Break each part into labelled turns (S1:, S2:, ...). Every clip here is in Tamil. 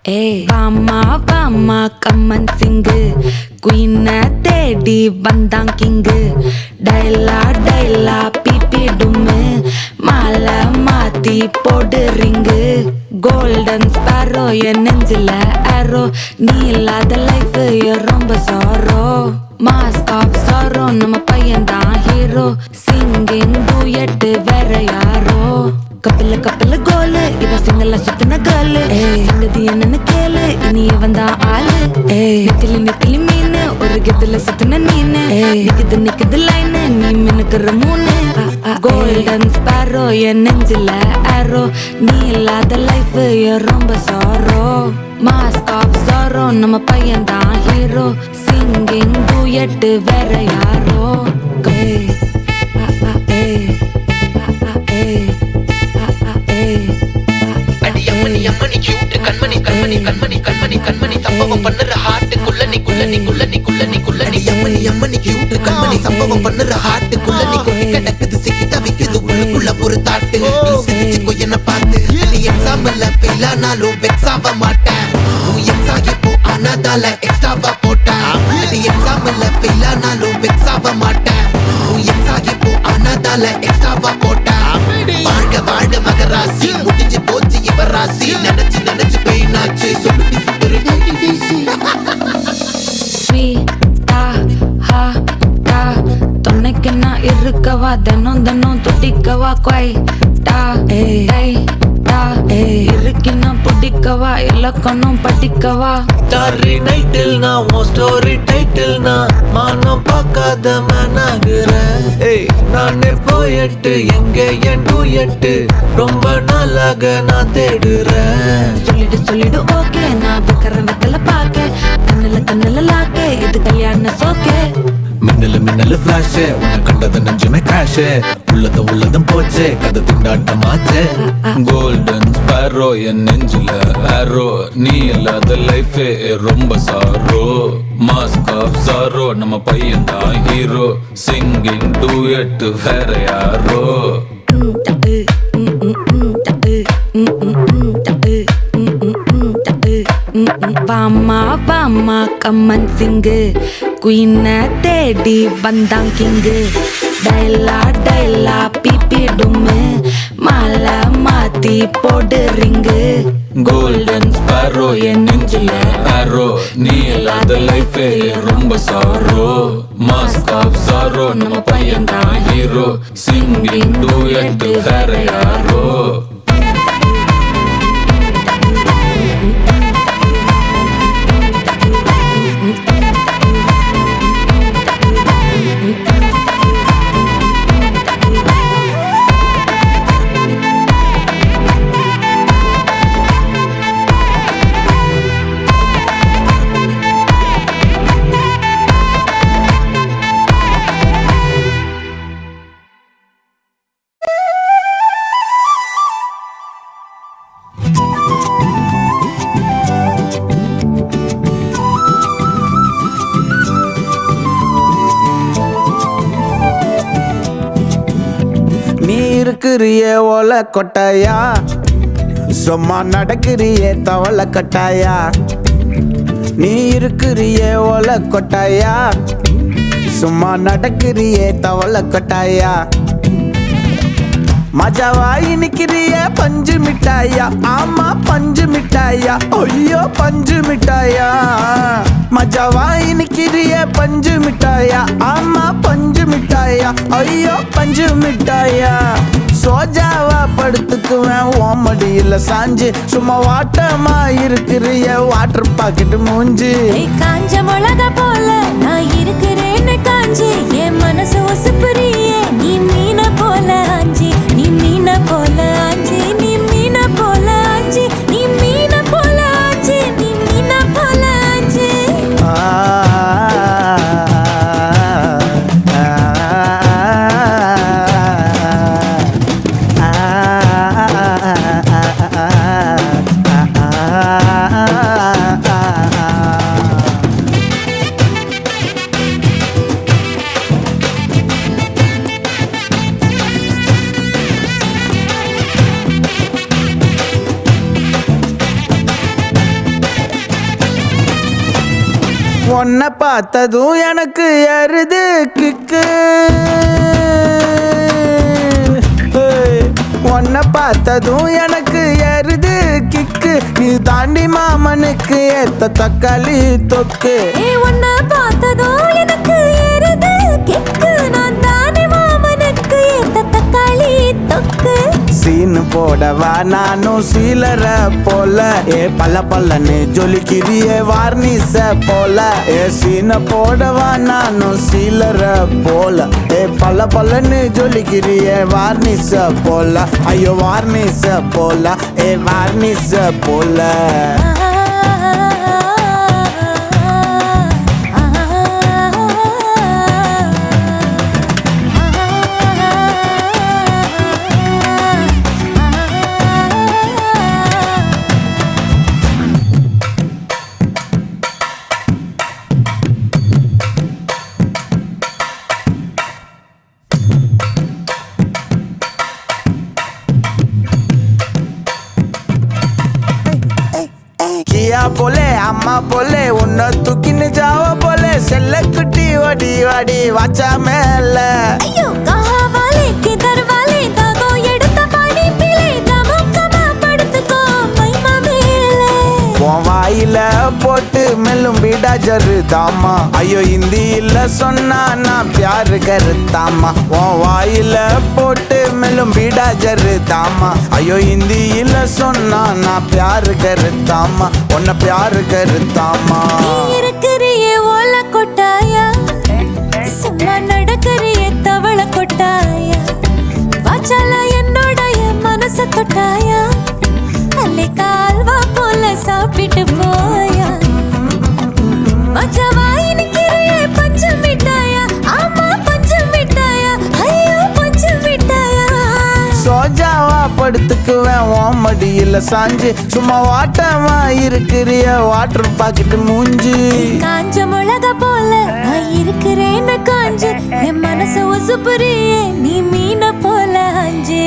S1: வாமா வாமா கம்மன் சிங்கு குயின தேடி வந்தான் கிங்கு டைலா டைலா பிபி டும்மு மாலை மாத்தி போடு ரிங்கு கோல்டன் ஸ்பாரோ என் நெஞ்சில ஆரோ நீ இல்லாத லைஃப் ரொம்ப சாரோ மாஸ்க் ஆஃப் சாரோ நம்ம பையன் தான் ஹீரோ சிங்கிங் டூயட் வேற யாரோ கப்பல கப்பல கோலு இவ சிங்கல்ல சுத்தின கேளு சங்கதி என்னன்னு கேளு இனி வந்தா ஆளு நெத்திலி நெத்திலி மீனு ஒரு கெத்துல சுத்தின நீனு நிக்குது லைனு நீ மினுக்குற மூணு கோல்டன் ஸ்பாரோ என் நெஞ்சில ஆரோ நீ இல்லாத லைஃப் ரொம்ப சாரோ மாஸ்க் ஆஃப் சாரோ நம்ம பையன் தான் ஹீரோ சிங்கிங் டூயட் வேற யாரோ
S2: சம்பவம் பண்ணுற ஹார்ட்டுக்குள்ள நீக்குள்ள நீக்குள்ள நீக்குள்ள நீக்குள்ள நீ அம்மனி அம்மனி கியூட் கண்மணி சம்பவம் பண்ணுற ஹார்ட்டுக்குள்ள நீ கொட்டி கிடக்குது சிக்கி தவிக்குது உள்ளுக்குள்ள ஒரு தாட்டு நீ சிரிச்சுக்கோ என்ன பார்த்து நீ எக்ஸாம்பிள்ல ஃபெயில் ஆனாலும் வெக்ஸ் ஆக மாட்டேன் நீ எக்ஸ் ஆகி போ ஆனாதால எக்ஸ்ட்ராவா போட்டேன் நீ எக்ஸாம்பிள்ல ஃபெயில் ஆனாலும் வெக்ஸ் ஆக மாட்டேன் நீ எக்ஸ் ஆகி போ ஆனாதால எக்ஸ்ட்ராவா போட்டேன் வாழ்க வாழ்க மகராசி முடிஞ்சு போச்சு இவ ராசி நினைச்சு நினைச்சு பெயினாச்சு சொல்லுடி சுத்துரு
S1: துணைக்கு நான் இருக்கவா தினம் தினம் துடிக்கவா கொய் டா இருக்கினா பிடிக்கவா இலக்கணம் படிக்கவா
S3: டாரி நைட்டில் நான் உன் ஸ்டோரி டைட்டில் நான் மானம் பார்க்காத மேனாகிறேன் நானே போயிட்டு எங்க என் டூயட்டு ரொம்ப நாளாக நான் தேடுறேன்
S1: சொல்லிடு ஓகே நான் வைக்கிற வெத்தல பாக்க கண்ணுல லாக்கே இது கல்யாண சோக்கே
S3: மின்னலு ஃபிளாஷ் உன்னை கண்டது நெஞ்சுமே கிராஷ் உள்ளதும் போச்சே கதை திண்டாட்டமாச்சே கோல்டன் ஸ்பாரோ என் நெஞ்சில ஆரோ நீ இல்லாத லைஃப் ரொம்ப சாரோ மாஸ்க் ஆஃப் சாரோ நம்ம பையன் தான் ஹீரோ சிங்கிங் டூயட் வேற யாரோ
S1: வாமா வாமா கம்மன் சிங்கு குயின தேடி வந்தான் கிங்கு டைலா டைலா பிபி டும்மு மாலை மாத்தி போடு ரிங்கு
S3: கோல்டன் ஸ்பாரோ என் நெஞ்சில ஆரோ நீ இல்லாத லைஃப் ரொம்ப சாரோ மாஸ்க் ஆஃப் சாரோ நம்ம பையன் தான் ஹீரோ சிங்கிங் டூயட் வேற யாரோ
S4: இருக்கிறியே ஓல கொட்டாயா சும்மா நடக்கிறியே தவளை கட்டாயா நீ இருக்கிறியே ஓல கொட்டாயா சும்மா நடக்கிறியே தவளை கட்டாயா மஜாவாய் நிக்கிறிய பஞ்சு மிட்டாயா ஆமா பஞ்சு மிட்டாயா ஐயோ பஞ்சு மிட்டாயா மஜாவாய் நிக்கிறிய பஞ்சு மிட்டாயா ஆமா பஞ்சு மிட்டாயா ஐயோ பஞ்சு மிட்டாயா சோஜாவா படுத்துக்குவேன் ஓமடியில சாஞ்சு சும்மா வாட்டமா இருக்கிறிய வாட்டர் பாக்கெட் மூஞ்சி
S5: காஞ்ச மிளகா போல நான் இருக்கிறேன்னு காஞ்சி என் மனசு ஒசுப்புறியே நீ மீன போல ஆஞ்சி நீ மீன போல ஆஞ்சி நீ மீன போல ஆஞ்சி நீ மீன போல ஆஞ்சி நீ மீன போல ஆஞ்சி
S4: உன்னை பார்த்ததும் எனக்கு ஏறுது கிக்கு உன்னை பார்த்ததும் எனக்கு ஏறுது கிக்கு நீ தாண்டி மாமனுக்கு ஏத்த தக்காளி தொக்கு
S5: உன்னை பார்த்ததும் எனக்கு ஏறுது கிக்கு நான் தானே மாமனுக்கு ஏத்த தக்காளி தொக்கு
S4: சீனு போடவா நானும் சீலர போல பல்ல பல்லன்னு ஜொலிக்கிறியே வார்னிச போல சீன போடவா நானும் சீலர போல பல்ல பல்லன்னு ஜொலிக்கிறியே வார்னிச போல ஐயோ வார்னிச போல வார்னிச போல கியா போலே அம்மா போலே உன்னை தூக்கின்னு ஜாவ போலே செல்ல குட்டி ஓடி வாடி வாச்சா மேல
S5: ஐயோ காவாலே கிதர் வாலே தாகோ எடுத்த பாடி பிலே தமக்கமா படுத்துக்கோ மைமா மேலே
S4: உன் வாயில போட்டு மெல்லும் பீடா ஜரு தாமா ஐயோ ஹிந்தியில சொன்னா நான் பியாரு கருத்தாமா உன் வாயில போட்டு மெல்லும் பீடா ஜரு தாமா ஐயோ ஹிந்தியில சொன்னா நான் பியாரு கருத்தாமா உன்னை பியாரு கருத்தாமா
S5: இருக்கிறியே ஓல கொட்டாயா சும்மா நடக்கிறியே தவள கொட்டாயா வாச்சால என்னோடைய மனச தொட்டாயா அல்லே கால்வா போல சாப்பிட்டு போயா மஜாவா இனிக்கிறியே பஞ்சு மிட்டாயா ஆமா பஞ்சு மிட்டாயா ஐயோ பஞ்சு மிட்டாயா
S4: சோஜாவா படுத்துக்குவேன் உன் மடியில சாஞ்சு சும்மா வாட்டமா இருக்கிறிய வாட்டர் பாக்கெட்டு மூஞ்சி
S5: காஞ்ச மிளகா போல நான் இருக்கிறேன்னு காஞ்சு என் மனச உசுப்புறியே நீ மீன போல அஞ்சு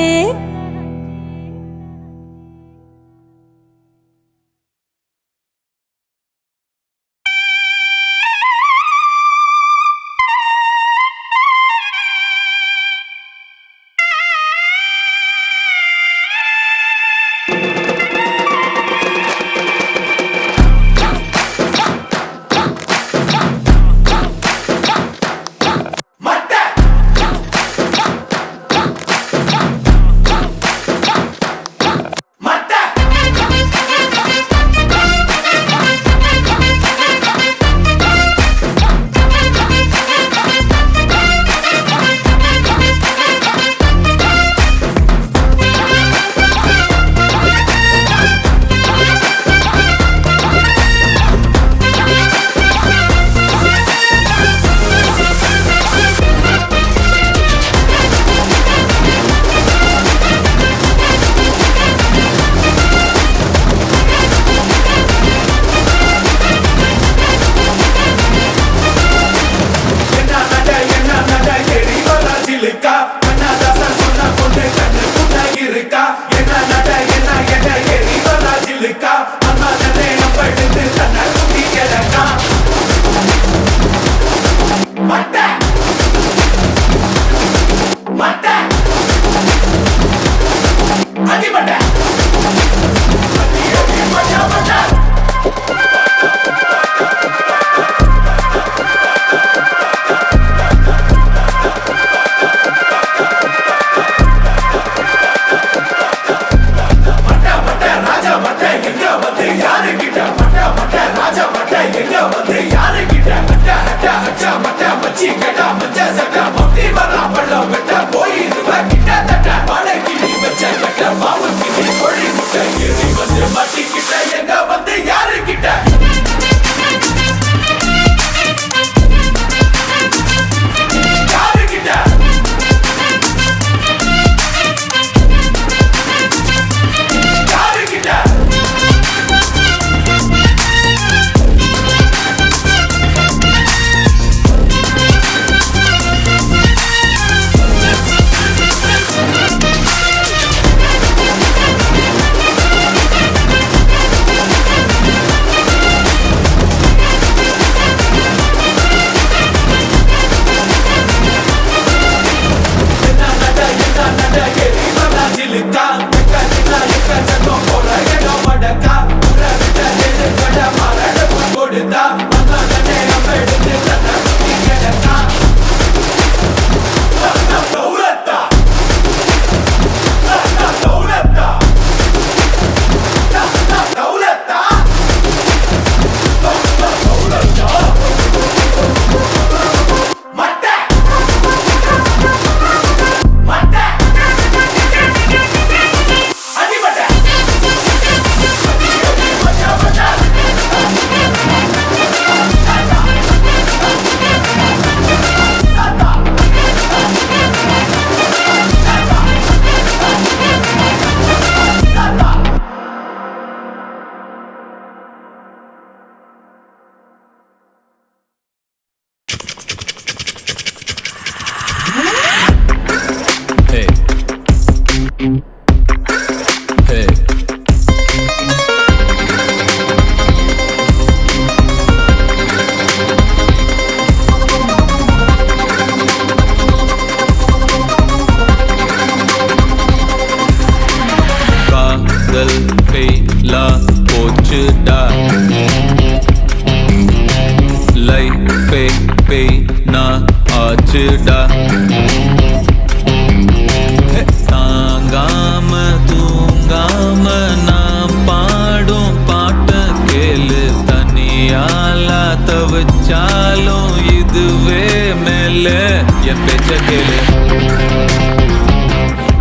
S3: என் பேச்ச கேளு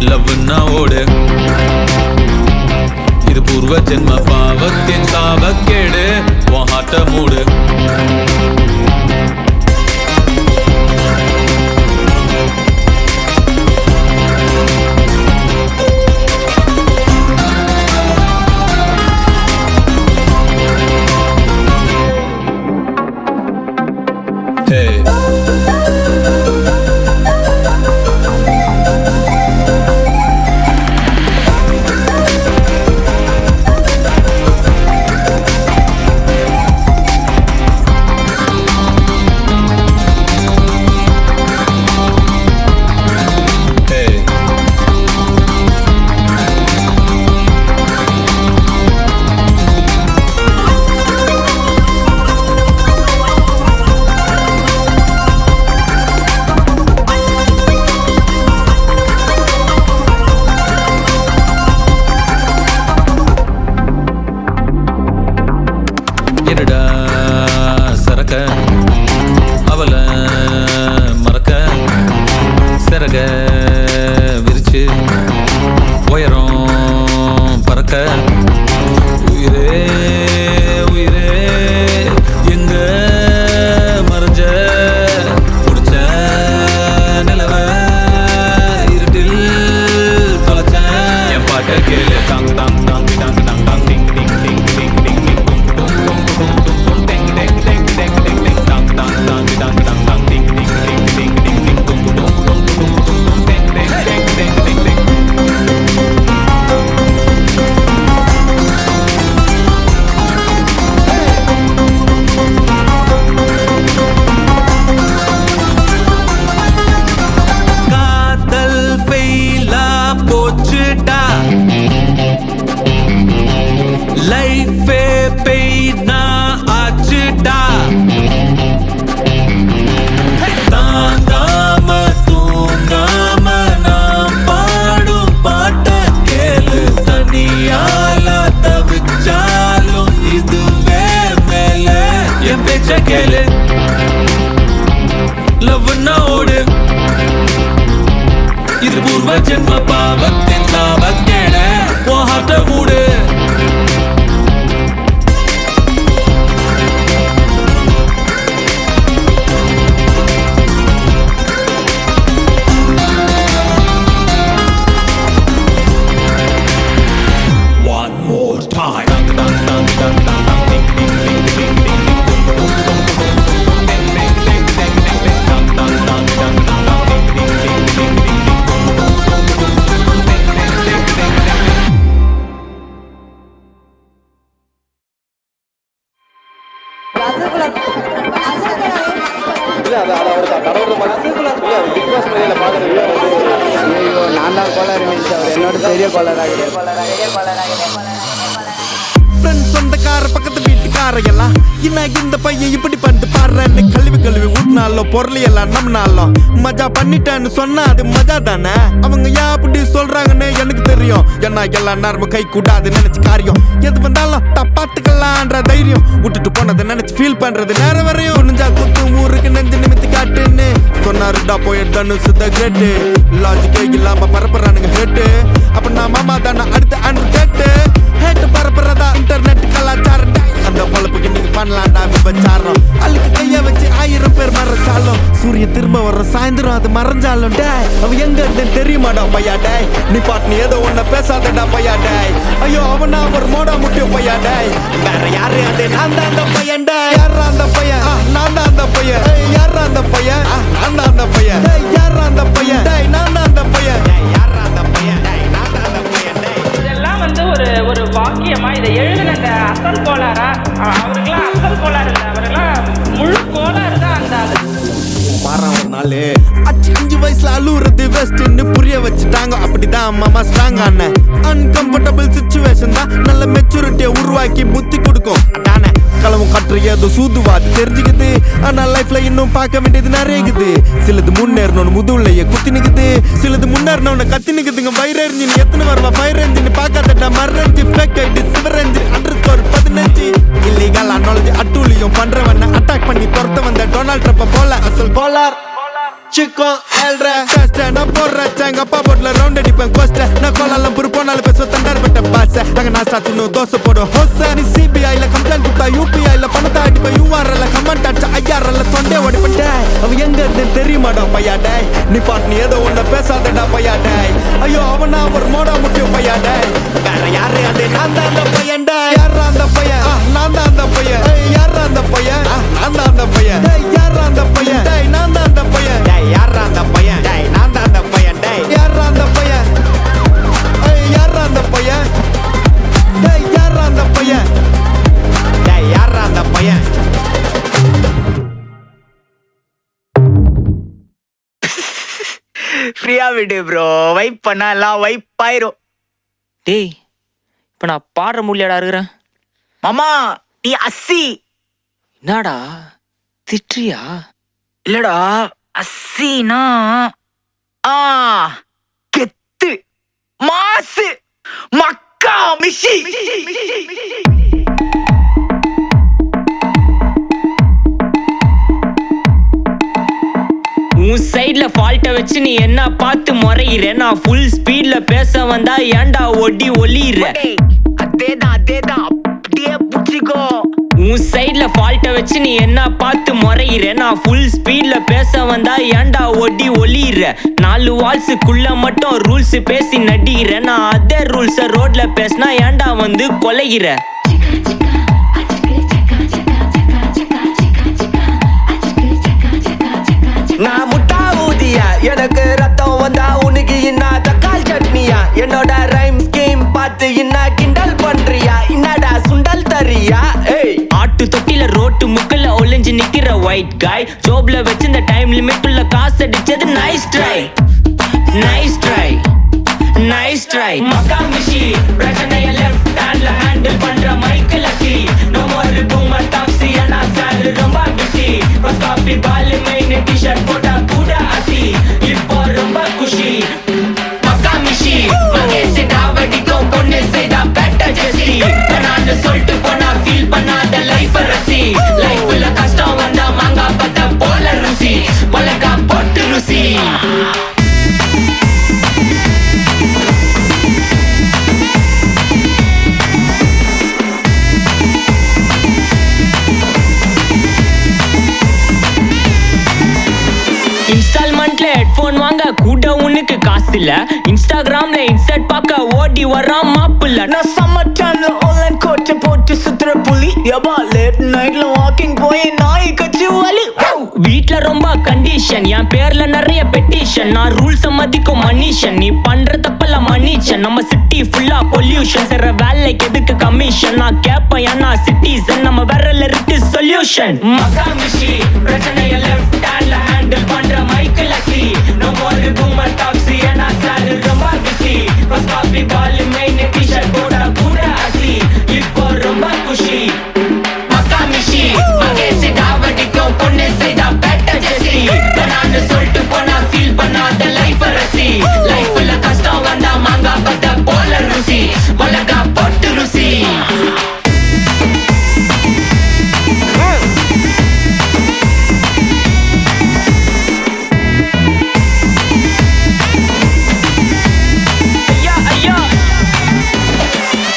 S3: லவ்னா ஓடு இது பூர்வ ஜென்ம பாவத்தின் சாபக்கேடு உன் ஹார்ட்ட மூடு Hey என்னடா சரக்க அவள மறக்க சிறக விரிச்சு உயரம் பறக்க உயிரே உயிரே எங்க மறைஞ்ச புடிச்ச நிலவ இருட்டில் தொலைச்ச என் பாட்ட கேளு டாங் டாங் டாங் டாங் டாங் டாங் டிங் டிங் டிங் டிங் டிங் டிங் காதல் ஃபெயிலா போச்சுடா லைஃபே பெய்னா ஆச்சுடா தாங்காம தூங்காம நாம் பாடும் பாட்ட கேளு தனியால தவிச்சாலும் இதுவே மேல என் பேச்ச கேளு லவ்னா ஓடு இது பூர்வ ஜென்ம பாவத்தின் சாபக்கேட உன் ஹார்ட்ட மூடு One more time.
S4: ஐயோ நான் தான் கோளாறு மீன்ஸ் அவர் என்னோட பெரிய கோளாறாக
S6: ஃப்ரெண்ட்ஸ் சொந்தக்கார பக்கத்து வீட்டுக்கார எல்லாம் என்ன இந்த பையன் இப்படி பண்ணிட்டு பாடுறேன்னு கழுவி ஊட்டினாலும் பொருளையெல்லாம் நம்மனாலும் மஜா பண்ணிட்டேன்னு சொன்னா அது மஜா தானே. அவங்க ஏன் அப்படி சொல்றாங்கன்னு எனக்கு தெரியும். ஏன்னா எல்லா நேரமும் கை கூடாது நினைச்சு காரியம் எது வந்தாலும் தப்பாத்துக்கலான்ற தைரியம் விட்டுட்டு போனதை நினைச்சு ஃபீல் பண்றது நேரம் வரையும் நெஞ்சா குத்து ஊருக்கு நெஞ்சு நிமித்தி காட்டுன்னு சொன்னாருடா போயிட்டு சுத்த கிரேட்டு லாஜிக்கே இல்லாம பரப்புறானுங்க ஹேட்டு. அப்ப நான் மாமா தானே அடுத்த அன்பு கேட்டு ஹேட்டு பரப்புறதா இன்டர்நெட் கலாச்சாரம். அந்த பொழப்புக்கு நீங்க பண்ணலாம்டா விபச்சாரம். அழுக்கு கைய வச்சு 1000 பேர் மறைச்சாலும் சூரியன் திரும்ப வர சாயந்தரம் அது மறைஞ்சாலும் டே அவ எங்க இருந்து தெரியுமாடா பையா டே. நீ பாட்டு ஏதோ ஒன்ன பேசாதடா பையா டே. ஐயோ அவனா ஒரு மோடா முட்டியும் பையா டே. வேற யாரு அது நான் தான் அந்த பையன் டே. யாரா அந்த பையன் நான் தான் அந்த பையன். யாரா அந்த பையன் நான் தான் அந்த பையன். யாரா அந்த பையன் நான் தான் அந்த பையன். யாரா அந்த பையன் நான் தான் அந்த பையன்.
S7: இதெல்லாம் வந்து ஒரு வாக்கியமா இதை எழுதின அந்த அசல் கோளாரா அவருக்கெல்லாம் அசல் கோளாறு இல்லை, அவரெல்லாம் முழு கோளாறு தான் அந்த ஆளு.
S6: ஒரு நாள் 5 வயசுல அழுவுறது வெஸ்ட்னு புரிய வச்சுட்டாங்க. அப்படிதான் மாமா ஸ்ட்ராங் ஆன அன்கம்ஃபர்டபுள் சிச்சுவேஷன் தான் நல்ல மெச்சூரிட்டியை உருவாக்கி புத்தி கொடுக்கும். அதானே களவும் கற்று ஏதோ சூதுவாது தெரிஞ்சுக்குது. ஆனா லைஃப்ல இன்னும் பார்க்க வேண்டியது நிறையக்குது. சிலது முன்னேறணும்னு முதுகுலையே குத்தி நிக்குது, சிலது முன்னேறணும்னு கத்தி நிக்குதுங்க. ஃபயர் என்ஜின் எத்தனை வரலாம் ஃபயர் என்ஜின் பார்க்காதடா மர்ரஞ்சி ஃபேக் ஐடி சிவர் என்ஜின் _15 இல்லீகல் நாலேஜ் அட்டூழியம் பண்றவன அட்டாக் பண்ணி துரத்த வந்த டொனால்ட் ட்ரம்ப் போல அசல் கோலார். புடிச்சுக்கோ ஏழ்ற கஷ்ட நான் போடுறேன் எங்க அப்பா போட்ல ரவுண்ட் அடிப்பேன் கோஸ்ட நான் கோலாலம் புரு போனாலும் பேச தண்டார் பட்ட பாச நாங்க நான் சாத்துன்னு தோசை போடும் ஹோச நீ சிபிஐல கம்ப்ளைண்ட் கொடுத்தா யூபிஐல பணத்தை அடிப்பேன் யூஆர்எல்ல கமெண்ட் அடிச்சா ஐஆர்எல்ல தொண்டே ஓடிப்பட்ட அவ எங்க இருந்து தெரியுமாடா பையா டேய் நீ பாட்டு நீ ஏதோ ஒண்ணு பேசாதடா பையா டேய் ஐயோ அவனா ஒரு மோடா முட்டியும் பையா டேய் வேற யாரு அது நான் தான் அந்த பையன் டேய் யாரா அந்த பையன் நான் தான் அந்த பையன் யாரா அந்த பையன் நான் தான் அந்த பையன் டேய் யாரா அந்த பையன் டேய் நான் தான் அந்த பையன் டேய் யாரா அந்த பையன் டேய் நான் தான் அந்த பையன் டேய் யாரா அந்த பையன் யாரா அந்த பையன் டேய் யாரா அந்த பையன் டேய் யாரா அந்த பையன்
S8: ஃப்ரீயா விடு ப்ரோ வைப் பண்ணா எல்லாம் வைப் ஆயிரும்.
S9: டேய் இப்ப நான் பாடுற முடியாடா இருக்கிறேன்.
S8: மாமா நீ அஸ்ஸி.
S9: என்னடா திட்றியா?
S8: இல்லடா அஸ்ஸினா கெத்து மாசு மக்கா மிஷி.
S9: உன் சைட்ல ஃபால்ட்ட வச்சு நீ என்ன பார்த்து முறையிற? நான் ஃபுல் ஸ்பீட்ல பேச வந்தா ஏன்டா ஒடி ஒளியிற?
S8: அதேதான் அப்படியே புடிச்சுக்கோ.
S9: உன் சைட்ல ஃபால்ட்ட வச்சு நீ என்ன பார்த்து முறையிற? நான் ஃபுல் ஸ்பீட்ல பேச வந்தா ஏன்டா ஒடி ஒளியிற? 4 வால்ஸுக்குள்ள மட்டும் ரூல்ஸ் பேசி நடிகிற. நான் அதே ரூல்ஸ ரோட்ல பேசினா ஏன்டா வந்து கொலைகிற?
S10: நான் முட்டா ஊதியா எனக்கு ரத்தம் வந்தா உனக்கு என்ன தக்காளி சட்னியா? என்னோட ரைம் ஸ்கீம் பார்த்து என்ன கிண்டல் பண்றியா? என்னடா சுண்டல் தரியா?
S9: ஆட்டு தொட்டில ரோட்டு முக்கல்ல ஒளிஞ்சு நிக்கிற ஒயிட் காய் ஜோப்ல வச்சு இந்த டைம் லிமிட் உள்ள காசு அடிச்சது nice try nice try nice try. மக்காமிஷி பிரச்சனைய லெஃப்ட் ஹேண்ட்ல ஹேண்டில் பண்ற மைக்கேல் அசி. நோ மோர் பூமர் டாக்ஸி அண்ணா சார் ரொம்ப பிஸி. ஃபர்ஸ்ட் காப்பி பால் மெயின் டி-ஷர்ட் போட்டா கூட அசி. இப்போ ரொம்ப குஷி மக்காமிஷி மகேசி டாவடிக்கும் பொண்ணு செய்தா பெட்டர் ஜெசி. நான் சொல்லிட்டு போனா ஃபீல் பண்ணாத லைஃப் ரசி. லைஃப்ல கஷ்டம் வந்தா மாங்கா பத்த போல ருசி. மிளகா போட்டு ருசி. இன்ஸ்டால்மெண்ட்ல ஹெட்போன் வாங்க கூட உனக்கு காசு இல்ல. இன்ஸ்டாகிராம்ல இன்ஸ்டன்ட் பார்க்க ஓடி வரான் மாப்பிள்ள.
S8: நான் சம்மர் டைம்ல ஆன்லைன் கோட்டை போட்டு சுத்துற புலி. யபா லேட் நைட்ல வாக்கிங் போய் நாய் கச்சி வலி.
S9: வீட்ல ரொம்ப கண்டிஷன் என் பேர்ல நிறைய பெட்டிஷன். நான் ரூல்ஸ் மதிக்கும் மனுஷன். நீ பண்ற தப்பெல்லாம் மன்னிச்சன். நம்ம சிட்டி ஃபுல்லா பொல்யூஷன். செய்ற வேலைக்கு எதுக்கு கமிஷன்? நான் கேப்பேன் ஏன்னா சிட்டிசன். நம்ம விரல்ல இருக்கு சொல்யூஷன். மகாமிஷி பிரச்சனைய லெஃப்ட் ஹேண்ட்ல ஹேண்டில் பண்ற மைக்கேல் அசி. நோ மோர் பூமர் டாக்ஸி அண்ணா சார் ரொம்ப பிஸி. ஃபர்ஸ்ட் காப்பி பால் மெயின் டி-ஷர்ட் போட்டா கூட அசி. இப்போ ரொம்ப குஷி மக்காமிஷி மகேசி டாவடிக்கும் பொண்ணு செய்தா பெட்டர் ஜெசி. நான் சொல்லிட்டு போனா ஃபீல் பண்ணாத லைஃப் ரசி. லைஃப்ல கஷ்டம் வந்தா மாங்கா பத்த போல ருசி. மிளகா போட்டு ருசி.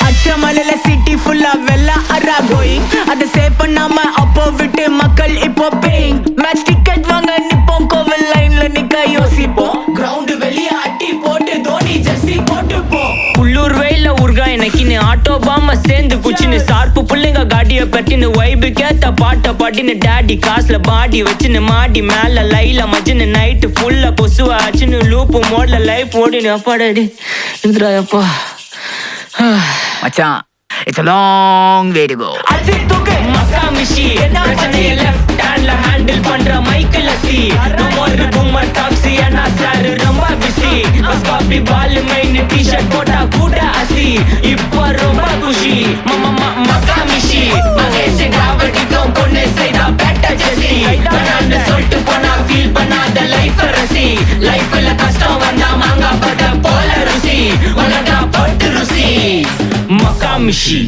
S8: அச்சமலையில சிட்டி ஃபுல்லா வெள்ளா அரா கோயிங். அதை சேவ் பண்ணாம அப்போ விட்டு மக்கள் இப்போ பேயிங். மேட்ச் டிக்கெட் வாங்க நிப்போம் கோவில் லைன்ல நிக்க யோசிப்போம். கிரவுண்ட் வெளிய அட்டி போட்டு தோனி ஜெர்சி போட்டு போ.
S9: உள்ளூர் வெயில உருகா எனக்குன்னு ஆட்டோ பாம சேர்ந்து குச்சின்னு சார்பு புள்ளைங்க காடிய பட்டின்னு வைபு கேத்த பாட்ட பாட்டின்னு டாடி காசுல பாடி வச்சுன்னு மாடி மேல லைல மஜின்னு நைட்டு ஃபுல்லா கொசுவா ஆச்சுன்னு லூப்பு மோட்ல லைஃப் ஓடினு. அப்பாடாடி இந்திரா அப்பா
S8: மச்சான் it's a long way to go.
S9: அது தூக்கு மக்காமிஷி பிரச்சனைய லெஃப்ட் ஹேண்ட்ல ஹேண்டில் பண்ற மைக்கேல் அசி. நோ மோர் பூமர் டாக்ஸி அண்ணா சார் ரொம்ப பிஸி. ஃபர்ஸ்ட் காப்பி பால் மெயின் டி-ஷர்ட் போட்டா கூட அசி. இப்போ ரொம்ப குஷி மக்காமிஷி மகேசி டாவடிக்கும் பொண்ணு செய்தா பெட்டர் ஜெசி. நான் சொல்லிட்டு போனா ஃபீல் பண்ணாத லைஃப் ரசி. லைஃப்ல கஷ்டம் வந்தா மாங்கா பத்த போல ருசி. மிளகா போட்டு ருசி மக்காமிஷி.